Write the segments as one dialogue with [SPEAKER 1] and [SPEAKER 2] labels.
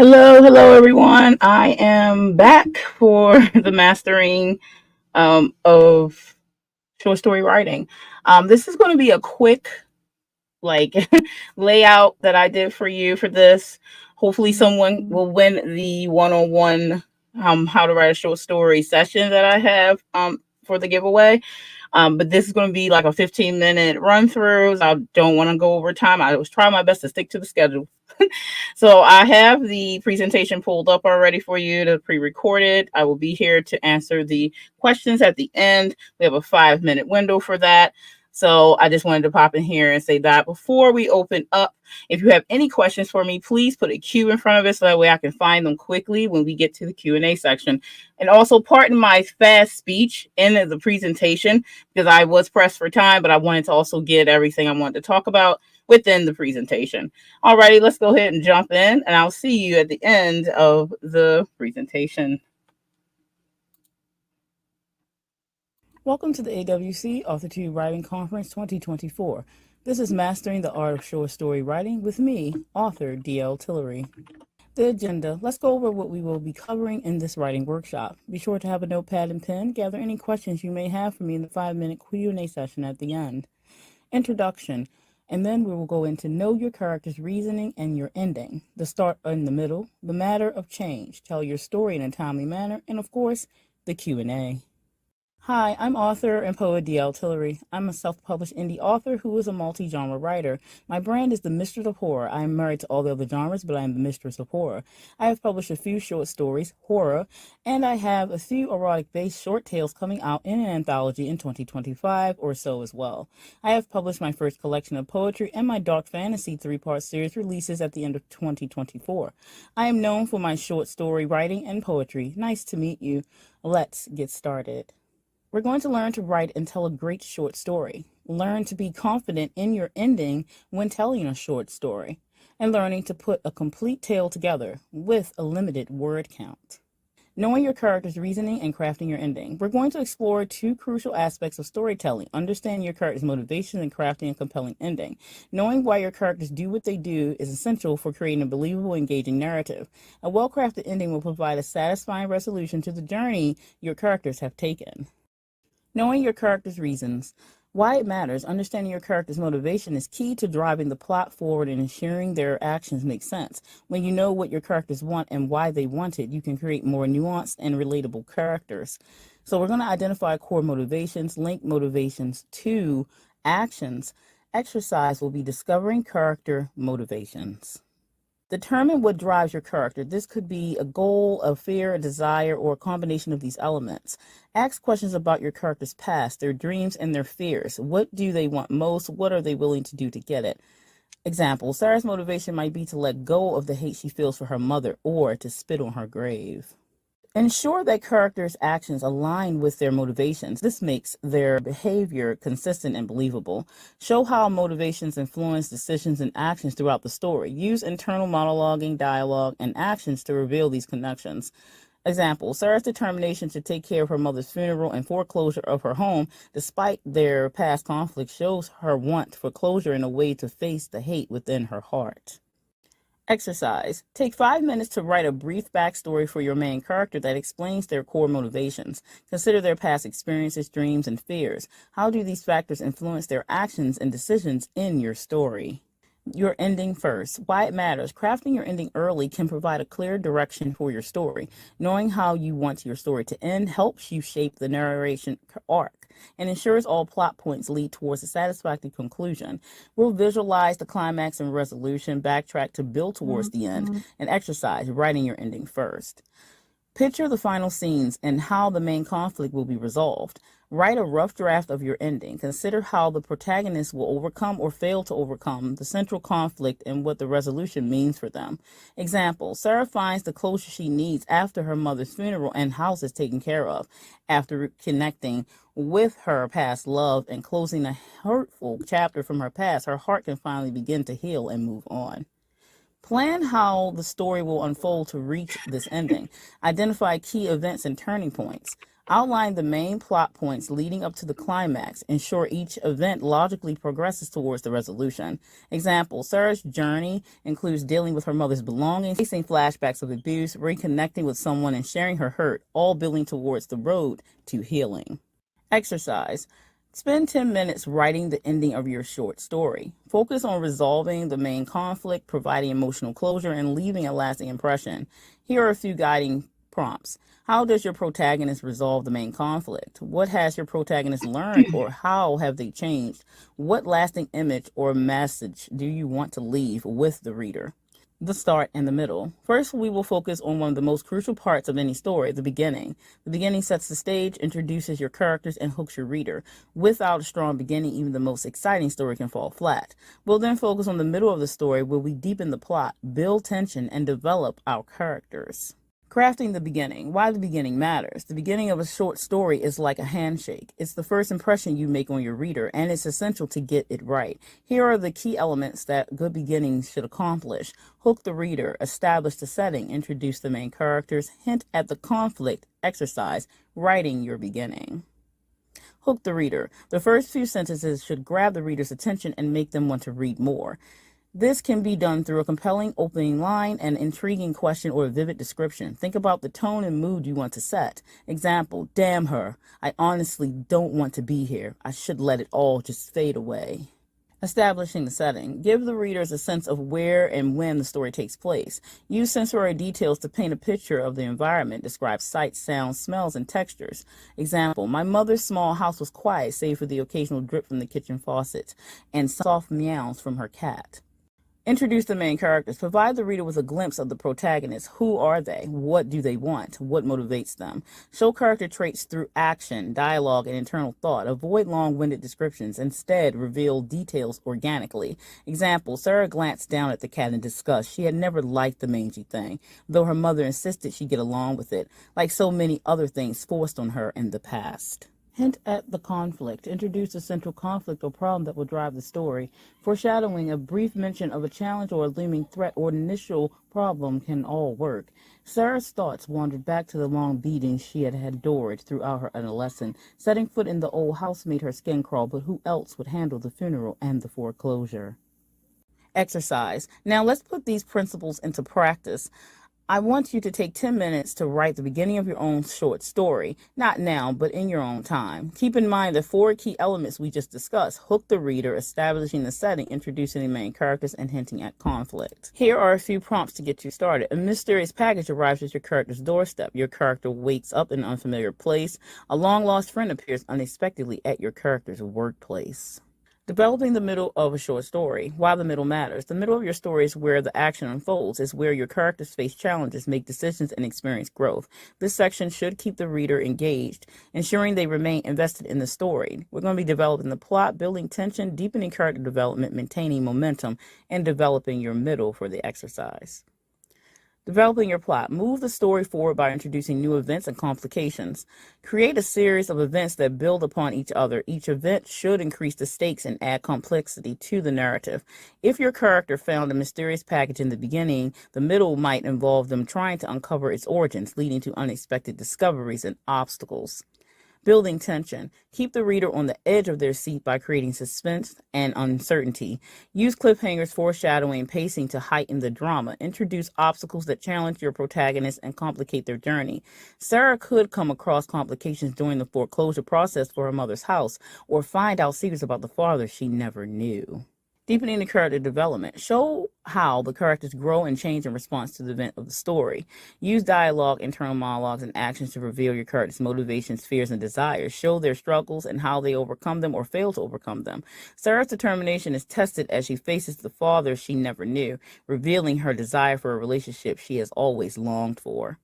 [SPEAKER 1] Hello, everyone. I am back for the mastering of short story writing. This is going to be a quick like layout that I did for you for this. Hopefully, someone will win the one-on-one how to write a short story session that I have for the giveaway. But this is going to be like a 15-minute run through. I don't want to go over time. I was trying my best to stick to the schedule. So I have the presentation pulled up already for you to pre-recorded. I will be here to answer the questions at the end. We have a 5-minute window for that. So I just wanted to pop in here and say that before we open up, if you have any questions for me, please put a Q in front of it so that way I can find them quickly when we get to the Q&A section. And also pardon my fast speech in the presentation because I was pressed for time, but I wanted to also get everything I wanted to talk about within the presentation. Alrighty, let's go ahead and jump in, and I'll see you at the end of the presentation.
[SPEAKER 2] Welcome to the AWC AWC Writing Conference 2024. This is Mastering the Art of Short Story Writing with me, author D.L. Tillery. The agenda. Let's go over what we will be covering in this writing workshop. Be sure to have a notepad and pen. Gather any questions you may have for me in the 5-minute Q&A session at the end. Introduction. And then we will go into know your character's reasoning and your ending. The start in the middle. The matter of change. Tell your story in a timely manner. And of course, the Q&A. Hi, I'm author and poet D.L. Tillery. I'm a self-published indie author who is a multi-genre writer. My brand is the Mistress of Horror. I am married to all the other genres, but I am the Mistress of Horror. I have published a few short stories, horror, and I have a few erotic-based short tales coming out in an anthology in 2025 or so as well. I have published my first collection of poetry, and my dark fantasy 3-part series releases at the end of 2024. I am known for my short story writing and poetry. Nice to meet you. Let's get started. We're going to learn to write and tell a great short story. Learn to be confident in your ending when telling a short story. And learning to put a complete tale together with a limited word count. Knowing your character's reasoning and crafting your ending. We're going to explore 2 crucial aspects of storytelling. Understanding your character's motivation and crafting a compelling ending. Knowing why your characters do what they do is essential for creating a believable, engaging narrative. A well-crafted ending will provide a satisfying resolution to the journey your characters have taken. Knowing your character's reasons. Why it matters. Understanding your character's motivation is key to driving the plot forward and ensuring their actions make sense. When you know what your characters want and why they want it, you can create more nuanced and relatable characters. So we're going to identify core motivations, link motivations to actions. Exercise will be discovering character motivations. Determine what drives your character. This could be a goal, a fear, a desire, or a combination of these elements. Ask questions about your character's past, their dreams, and their fears. What do they want most? What are they willing to do to get it? Example, Sarah's motivation might be to let go of the hate she feels for her mother or to spit on her grave. Ensure that characters' actions align with their motivations. This makes their behavior consistent and believable. Show how motivations influence decisions and actions throughout the story. Use internal monologuing, dialogue, and actions to reveal these connections. Example, Sarah's determination to take care of her mother's funeral and foreclosure of her home, despite their past conflict, shows her want for closure in a way to face the hate within her heart. Exercise. Take 5 minutes to write a brief backstory for your main character that explains their core motivations. Consider their past experiences, dreams, and fears. How do these factors influence their actions and decisions in your story? Your ending first. Why it matters. Crafting your ending early can provide a clear direction for your story. Knowing how you want your story to end helps you shape the narration arc and ensures all plot points lead towards a satisfactory conclusion. We'll visualize the climax and resolution, backtrack to build towards the end, and exercise writing your ending first. Picture the final scenes and how the main conflict will be resolved. Write a rough draft of your ending. Consider how the protagonist will overcome or fail to overcome the central conflict and what the resolution means for them. Example, Sarah finds the closure she needs after her mother's funeral and house is taken care of. After connecting with her past love and closing a hurtful chapter from her past, her heart can finally begin to heal and move on. Plan how the story will unfold to reach this ending. Identify key events and turning points. Outline the main plot points leading up to the climax. Ensure each event logically progresses towards the resolution. Example, Sarah's journey includes dealing with her mother's belongings, facing flashbacks of abuse, reconnecting with someone, and sharing her hurt, all building towards the road to healing. Exercise. Spend 10 minutes writing the ending of your short story. Focus on resolving the main conflict, providing emotional closure, and leaving a lasting impression. Here are a few guiding prompts. How does your protagonist resolve the main conflict? What has your protagonist learned, or how have they changed? What lasting image or message do you want to leave with the reader? The start and the middle. First, we will focus on one of the most crucial parts of any story, the beginning. The beginning sets the stage, introduces your characters, and hooks your reader. Without a strong beginning, even the most exciting story can fall flat. We'll then focus on the middle of the story, where we deepen the plot, build tension, and develop our characters. Crafting the beginning. Why the beginning matters. The beginning of a short story is like a handshake. It's the first impression you make on your reader, and it's essential to get it right. Here are the key elements that good beginnings should accomplish. Hook the reader, establish the setting, introduce the main characters, hint at the conflict, exercise, writing your beginning. Hook the reader. The first few sentences should grab the reader's attention and make them want to read more. This can be done through a compelling opening line, an intriguing question, or a vivid description. Think about the tone and mood you want to set. Example, damn her. I honestly don't want to be here. I should let it all just fade away. Establishing the setting. Give the readers a sense of where and when the story takes place. Use sensory details to paint a picture of the environment. Describe sights, sounds, smells, and textures. Example, my mother's small house was quiet, save for the occasional drip from the kitchen faucet and soft meows from her cat. Introduce the main characters. Provide the reader with a glimpse of the protagonist. Who are they? What do they want? What motivates them? Show character traits through action, dialogue, and internal thought. Avoid long-winded descriptions. Instead, reveal details organically. Example, Sarah glanced down at the cat in disgust. She had never liked the mangy thing, though her mother insisted she get along with it, like so many other things forced on her in the past. Hint at the conflict. Introduce a central conflict or problem that will drive the story. Foreshadowing, a brief mention of a challenge or a looming threat or initial problem can all work. Sarah's thoughts wandered back to the long beatings she had endured throughout her adolescence. Setting foot in the old house made her skin crawl, but who else would handle the funeral and the foreclosure? Exercise. Now let's put these principles into practice. I want you to take 10 minutes to write the beginning of your own short story. Not now, but in your own time. Keep in mind the 4 key elements we just discussed. Hook the reader, establishing the setting, introducing the main characters, and hinting at conflict. Here are a few prompts to get you started. A mysterious package arrives at your character's doorstep. Your character wakes up in an unfamiliar place. A long-lost friend appears unexpectedly at your character's workplace. Developing the middle of a short story. Why the middle matters. The middle of your story is where the action unfolds. It's where your characters face challenges, make decisions, and experience growth. This section should keep the reader engaged, ensuring they remain invested in the story. We're going to be developing the plot, building tension, deepening character development, maintaining momentum, and developing your middle for the exercise. Developing your plot. Move the story forward by introducing new events and complications. Create a series of events that build upon each other. Each event should increase the stakes and add complexity to the narrative. If your character found a mysterious package in the beginning, the middle might involve them trying to uncover its origins, leading to unexpected discoveries and obstacles. Building tension. Keep the reader on the edge of their seat by creating suspense and uncertainty. Use cliffhangers, foreshadowing, and pacing to heighten the drama. Introduce obstacles that challenge your protagonist and complicate their journey. Sarah could come across complications during the foreclosure process for her mother's house, or find out secrets about the father she never knew. Deepening the character development. Show how the characters grow and change in response to the event of the story. Use dialogue, internal monologues, and actions to reveal your characters' motivations, fears, and desires. Show their struggles and how they overcome them or fail to overcome them. Sarah's determination is tested as she faces the father she never knew, revealing her desire for a relationship she has always longed for.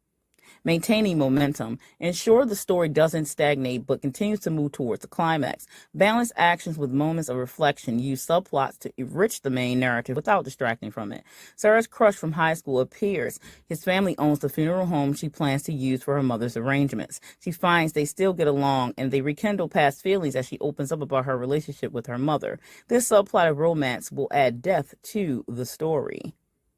[SPEAKER 2] Maintaining momentum. Ensure the story doesn't stagnate but continues to move towards the climax. Balance actions with moments of reflection. Use subplots to enrich the main narrative without distracting from it. Sarah's crush from high school appears. His family owns the funeral home she plans to use for her mother's arrangements. She finds they still get along, and they rekindle past feelings as she opens up about her relationship with her mother. This subplot of romance will add depth to the story.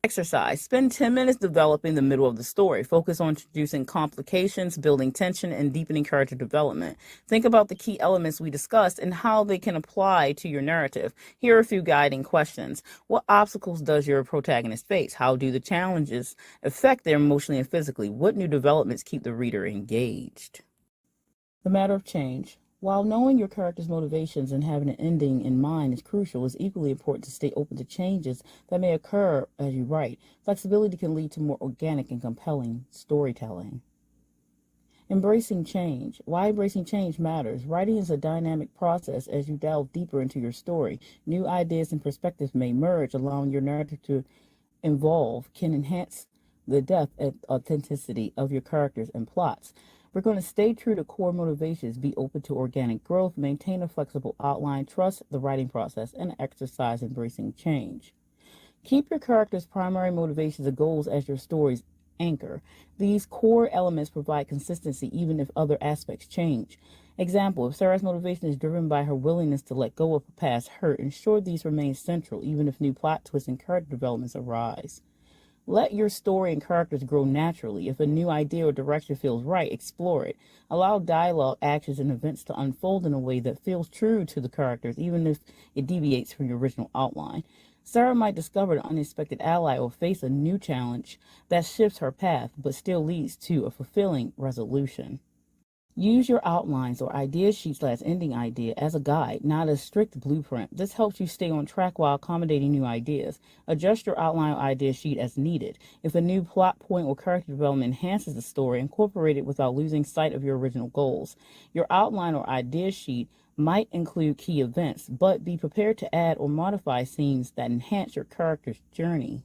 [SPEAKER 2] Exercise. Spend 10 minutes developing the middle of the story. Focus on introducing complications, building tension, and deepening character development. Think about the key elements we discussed and how they can apply to your narrative. Here are a few guiding questions. What obstacles does your protagonist face? How do the challenges affect them emotionally and physically? What new developments keep the reader engaged? The matter of change. While knowing your character's motivations and having an ending in mind is crucial, it's equally important to stay open to changes that may occur as you write. Flexibility can lead to more organic and compelling storytelling. Embracing change. Why embracing change matters. Writing is a dynamic process as you delve deeper into your story. New ideas and perspectives may emerge, allowing your narrative to evolve, can enhance the depth and authenticity of your characters and plots. We're going to stay true to core motivations, be open to organic growth, maintain a flexible outline, trust the writing process, and exercise embracing change. Keep your character's primary motivations and goals as your story's anchor. These core elements provide consistency even if other aspects change. Example, if Sarah's motivation is driven by her willingness to let go of a past hurt, ensure these remain central even if new plot twists and character developments arise. Let your story and characters grow naturally. If a new idea or direction feels right, explore it. Allow dialogue, actions, and events to unfold in a way that feels true to the characters, even if it deviates from your original outline. Sarah might discover an unexpected ally or face a new challenge that shifts her path, but still leads to a fulfilling resolution. Use your outlines or idea sheets as ending idea as a guide, not a strict blueprint. This helps you stay on track while accommodating new ideas. Adjust your outline or idea sheet as needed. If a new plot point or character development enhances the story, incorporate it without losing sight of your original goals. Your outline or idea sheet might include key events, but be prepared to add or modify scenes that enhance your character's journey.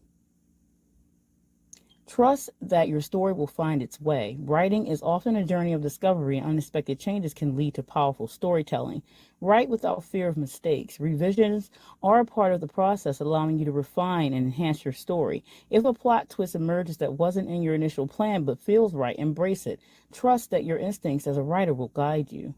[SPEAKER 2] Trust that your story will find its way. Writing is often a journey of discovery, and unexpected changes can lead to powerful storytelling. Write without fear of mistakes. Revisions are a part of the process, allowing you to refine and enhance your story. If a plot twist emerges that wasn't in your initial plan but feels right, embrace it. Trust that your instincts as a writer will guide you.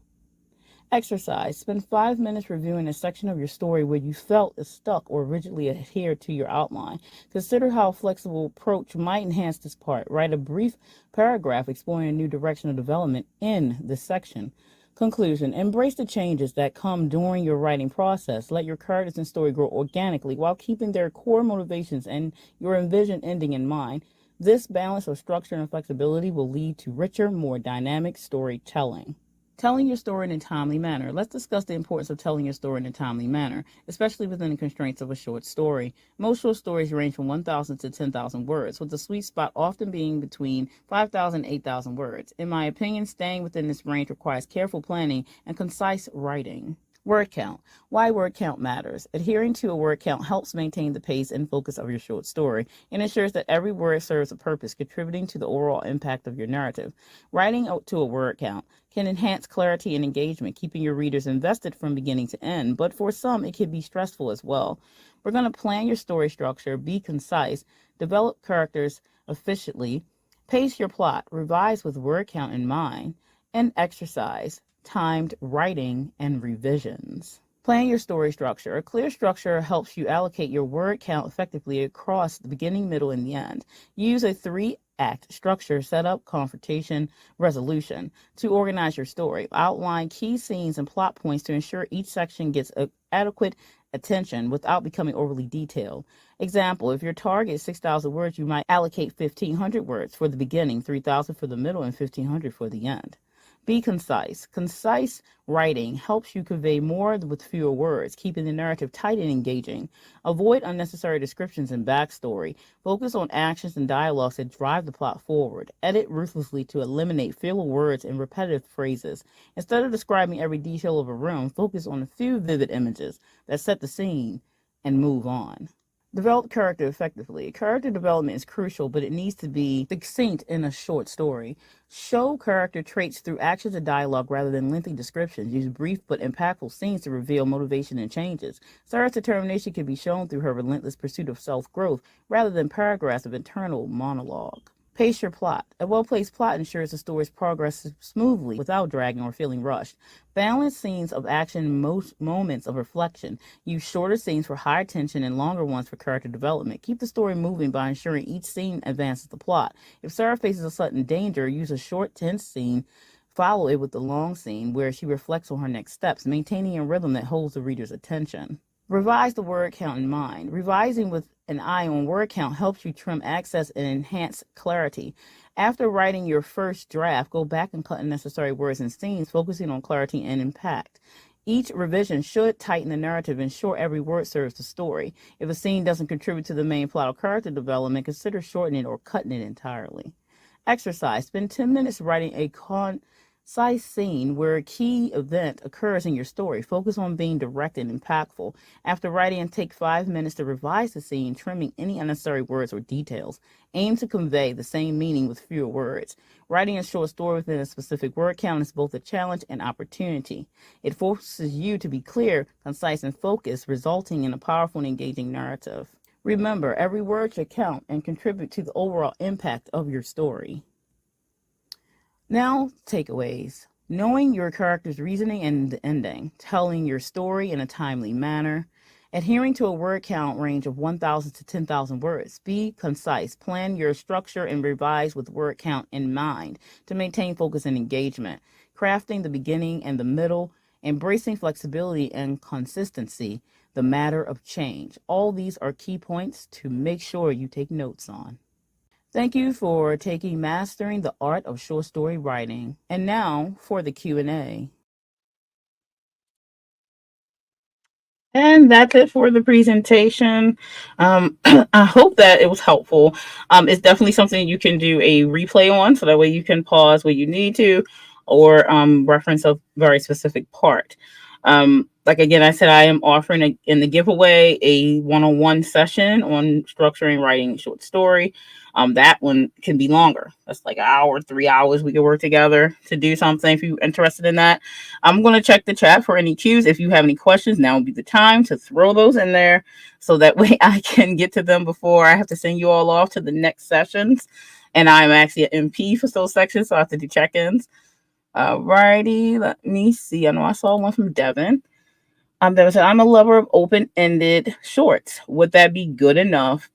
[SPEAKER 2] Exercise. Spend 5 minutes reviewing a section of your story where you felt stuck or rigidly adhered to your outline. Consider how a flexible approach might enhance this part. Write a brief paragraph exploring a new direction of development in this section. Conclusion. Embrace the changes that come during your writing process. Let your characters and story grow organically while keeping their core motivations and your envisioned ending in mind. This balance of structure and flexibility will lead to richer, more dynamic storytelling. Telling your story in a timely manner. Let's discuss the importance of telling your story in a timely manner, especially within the constraints of a short story. Most short stories range from 1,000 to 10,000 words, with the sweet spot often being between 5,000 and 8,000 words. In my opinion, staying within this range requires careful planning and concise writing. Word count. Why word count matters. Adhering to a word count helps maintain the pace and focus of your short story and ensures that every word serves a purpose, contributing to the overall impact of your narrative. Writing to a word count can enhance clarity and engagement, keeping your readers invested from beginning to end, but for some, it can be stressful as well. We're going to plan your story structure, be concise, develop characters efficiently, pace your plot, revise with word count in mind, and exercise timed writing and revisions. Plan your story structure. A clear structure helps you allocate your word count effectively across the beginning, middle, and the end. Use a 3-act structure: setup, confrontation, resolution, to organize your story. Outline key scenes and plot points to ensure each section gets adequate attention without becoming overly detailed. Example, if your target is 6,000 words, you might allocate 1,500 words for the beginning, 3,000 for the middle, and 1,500 for the end. Be concise. Concise writing helps you convey more with fewer words, keeping the narrative tight and engaging. Avoid unnecessary descriptions and backstory. Focus on actions and dialogues that drive the plot forward. Edit ruthlessly to eliminate filler words and repetitive phrases. Instead of describing every detail of a room, focus on a few vivid images that set the scene and move on. Develop character effectively. Character development is crucial, but it needs to be succinct in a short story. Show character traits through actions and dialogue rather than lengthy descriptions. Use brief but impactful scenes to reveal motivation and changes. Sarah's determination can be shown through her relentless pursuit of self-growth rather than paragraphs of internal monologue. Pace your plot. A well-placed plot ensures the story's progress smoothly without dragging or feeling rushed. Balance scenes of action and most moments of reflection. Use shorter scenes for higher tension and longer ones for character development. Keep the story moving by ensuring each scene advances the plot. If Sarah faces a sudden danger, use a short, tense scene. Follow it with the long scene where she reflects on her next steps, maintaining a rhythm that holds the reader's attention. Revise the word count in mind. Revising with an eye on word count helps you trim access and enhance clarity. After writing your first draft, go back and cut unnecessary words and scenes, focusing on clarity and impact. Each revision should tighten the narrative and ensure every word serves the story. If a scene doesn't contribute to the main plot or character development, consider shortening it or cutting it entirely. Exercise. Spend 10 minutes writing a concise scene where a key event occurs in your story. Focus on being direct and impactful. After writing, take 5 minutes to revise the scene, trimming any unnecessary words or details. Aim to convey the same meaning with fewer words. Writing a short story within a specific word count is both a challenge and opportunity. It forces you to be clear, concise, and focused, resulting in a powerful and engaging narrative. Remember, every word should count and contribute to the overall impact of your story. Now, takeaways. Knowing your character's reasoning and ending, telling your story in a timely manner, adhering to a word count range of 1,000 to 10,000 words. Be concise. Plan your structure and revise with word count in mind to maintain focus and engagement. Crafting the beginning and the middle, embracing flexibility and consistency, the matter of change. All these are key points to make sure you take notes on. Thank you for taking Mastering the Art of Short Story Writing. And now for the Q&A.
[SPEAKER 1] And that's it for the presentation. I hope that it was helpful. It's definitely something you can do a replay on, so that way you can pause where you need to, or reference a very specific part. Like again, I said, I am offering in the giveaway a one-on-one session on structuring writing a short story. That one can be longer. That's like an hour, 3 hours. We can work together to do something if you're interested in that. I'm going to check the chat for any cues. If you have any questions, now would be the time to throw those in there so that way I can get to them before I have to send you all off to the next sessions. And I'm actually an MP for those sections, so I have to do check-ins. Alrighty, let me see. I know I saw one from Devin. Devin said, I'm a lover of open-ended shorts. Would that be good enough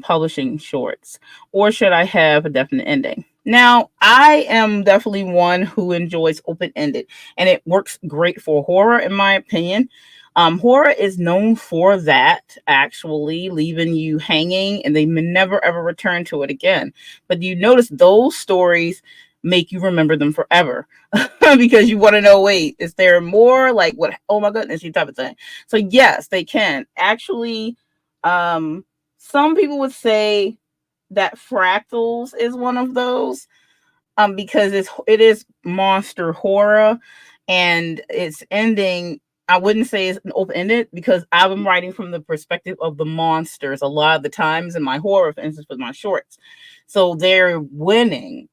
[SPEAKER 1] publishing shorts? Or should I have a definite ending? Now, I am definitely one who enjoys open-ended, and it works great for horror, in my opinion. Horror is known for that, actually, leaving you hanging, and they may never, ever return to it again. But you notice those stories make you remember them forever because you want to know, wait, is there more? Like, what? Oh my goodness, you type of thing. So yes, they can actually. Some people would say that fractals is one of those, because it is monster horror, and its ending, I wouldn't say it's an open ended, because I've been writing from the perspective of the monsters a lot of the times in my horror, for instance, with my shorts. So they're winning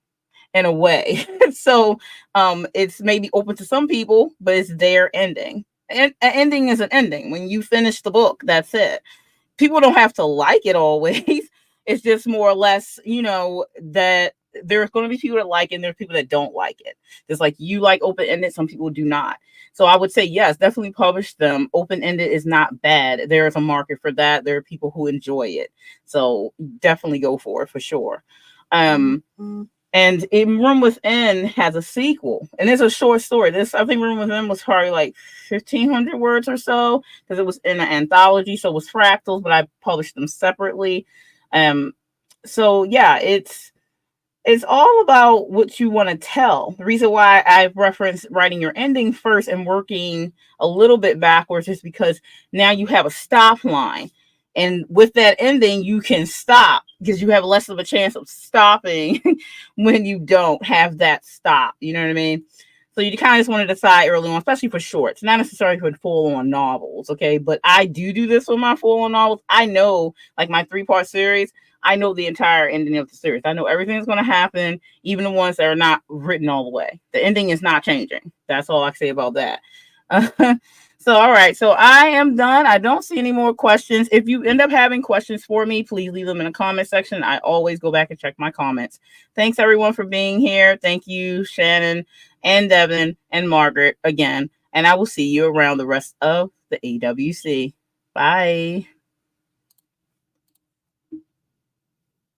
[SPEAKER 1] in a way. So it's maybe open to some people, but it's their ending. And an ending is an ending. When you finish the book, that's it. People don't have to like it always. It's just more or less, that there's going to be people that like it and there's people that don't like it. Just like you like open-ended, some people do not. So I would say, yes, definitely publish them. Open-ended is not bad. There is a market for that. There are people who enjoy it. So definitely go for it, for sure. And in Room Within has a sequel, and it's a short story. I think Room Within was probably like 1,500 words or so, because it was in an anthology, so it was fractals, but I published them separately. So yeah, it's all about what you want to tell. The reason why I referenced writing your ending first and working a little bit backwards is because now you have a stop line. And with that ending, you can stop because you have less of a chance of stopping when you don't have that stop. You know what I mean? So you kind of just want to decide early on, especially for shorts, not necessarily for full-on novels, okay? But I do this with my full-on novels. I know, like my 3-part series, I know the entire ending of the series. I know everything that's going to happen, even the ones that are not written all the way. The ending is not changing. That's all I say about that. So, all right. So I am done. I don't see any more questions. If you end up having questions for me, please leave them in the comment section. I always go back and check my comments. Thanks everyone for being here. Thank you, Shannon and Devin and Margaret again. And I will see you around the rest of the AWC. Bye.